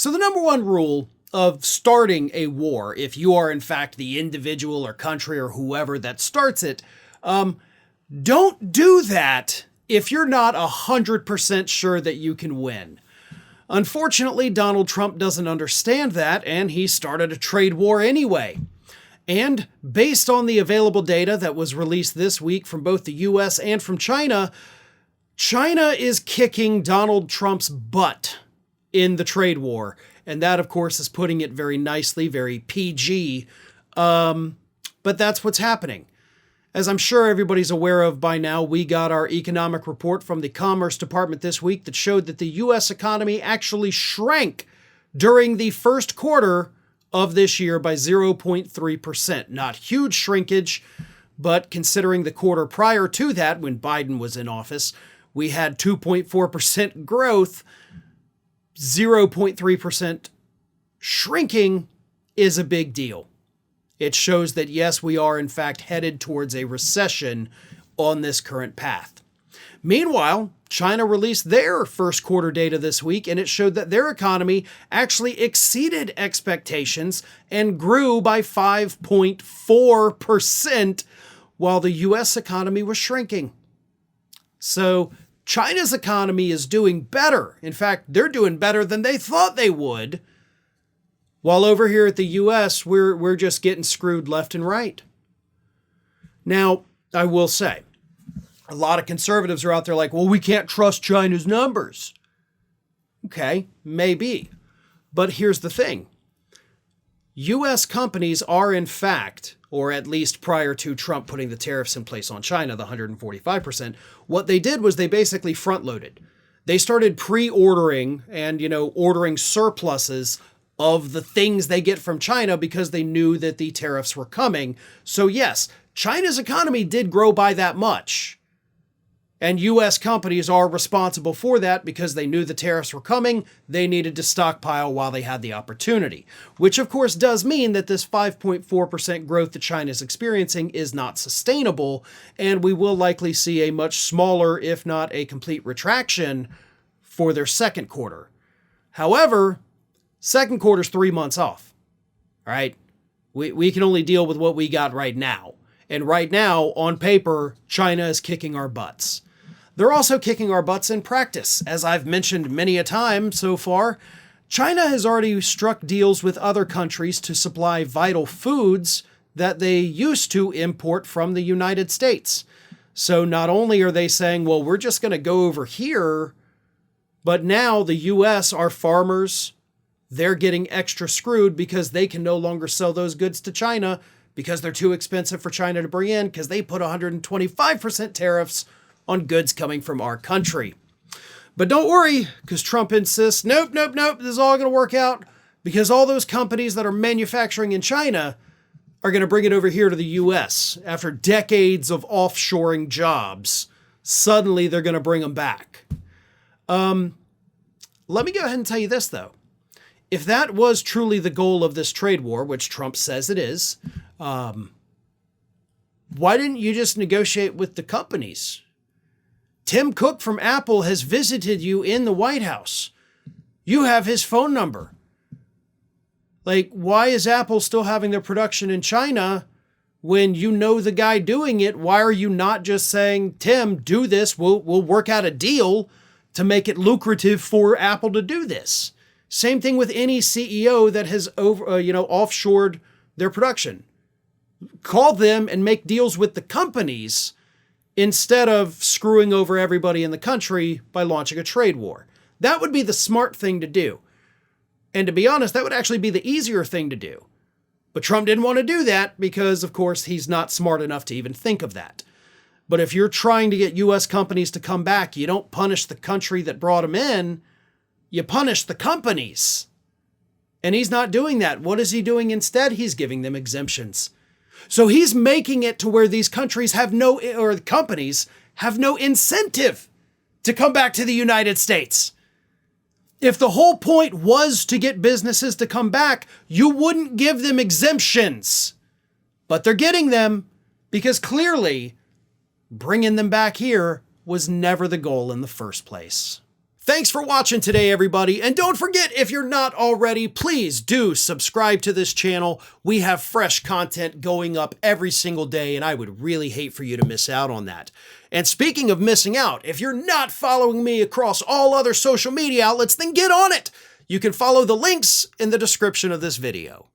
So the number one rule of starting a war, if you are in fact the individual or country or whoever that starts it, don't do that if you're not 100% sure that you can win. Unfortunately, Donald Trump doesn't understand that, and he started a trade war anyway. And based on the available data that was released this week from both the US and from China, China is kicking Donald Trump's butt in the trade war. And that, of course, is putting it very nicely, very PG. But that's what's happening. As I'm sure everybody's aware of by now, we got our economic report from the Commerce Department this week that showed that the U.S. economy actually shrank during the first quarter of this year by 0.3%. Not huge shrinkage, but considering the quarter prior to that, when Biden was in office, we had 2.4% growth. 0.3% shrinking is a big deal. It shows that, yes, we are in fact headed towards a recession on this current path. Meanwhile, China released their first quarter data this week, and it showed that their economy actually exceeded expectations and grew by 5.4%, while the U.S. economy was shrinking. So China's economy is doing better. In fact, they're doing better than they thought they would. While over here at the U.S., we're just getting screwed left and right. Now, I will say, a lot of conservatives are out there like, well, we can't trust China's numbers. Okay, maybe. But here's the thing. U.S. companies are in fact, or at least prior to Trump putting the tariffs in place on China, the 145%, what they did was they basically front-loaded. They started pre-ordering and, ordering surpluses of the things they get from China because they knew that the tariffs were coming. So yes, China's economy did grow by that much. And U.S. companies are responsible for that because they knew the tariffs were coming. They needed to stockpile while they had the opportunity, which of course does mean that this 5.4% growth that China is experiencing is not sustainable, and we will likely see a much smaller, if not a complete retraction for their second quarter. However, second quarter's 3 months off. All right. We can only deal with what we got right now. And right now, on paper, China is kicking our butts. They're also kicking our butts in practice. As I've mentioned many a time so far, China has already struck deals with other countries to supply vital foods that they used to import from the United States. So not only are they saying, well, we're just going to go over here, but now the U.S., our farmers, they're getting extra screwed because they can no longer sell those goods to China because they're too expensive for China to bring in because they put 125% tariffs on goods coming from our country. But don't worry, because Trump insists, nope, this is all going to work out because all those companies that are manufacturing in China are going to bring it over here to the U.S. After decades of offshoring jobs, suddenly they're going to bring them back. Let me go ahead and tell you this, though. If that was truly the goal of this trade war, which Trump says it is, why didn't you just negotiate with the companies? Tim Cook from Apple has visited you in the White House. You have his phone number. Like, why is Apple still having their production in China when you know the guy doing it? Why are you not just saying, Tim, do this. We'll work out a deal to make it lucrative for Apple to do this. Same thing with any CEO that has offshored their production. Call them and make deals with the companies instead of screwing over everybody in the country by launching a trade war. That would be the smart thing to do. And to be honest, that would actually be the easier thing to do. But Trump didn't want to do that because, of course, he's not smart enough to even think of that. But if you're trying to get U.S. companies to come back, you don't punish the country that brought them in. You punish the companies. And he's not doing that. What is he doing instead? He's giving them exemptions. So he's making it to where these countries have companies have no incentive to come back to the United States. If the whole point was to get businesses to come back, you wouldn't give them exemptions. But they're getting them because clearly bringing them back here was never the goal in the first place. Thanks for watching today, everybody. And don't forget, if you're not already, please do subscribe to this channel. We have fresh content going up every single day, and I would really hate for you to miss out on that. And speaking of missing out, if you're not following me across all other social media outlets, then get on it. You can follow the links in the description of this video.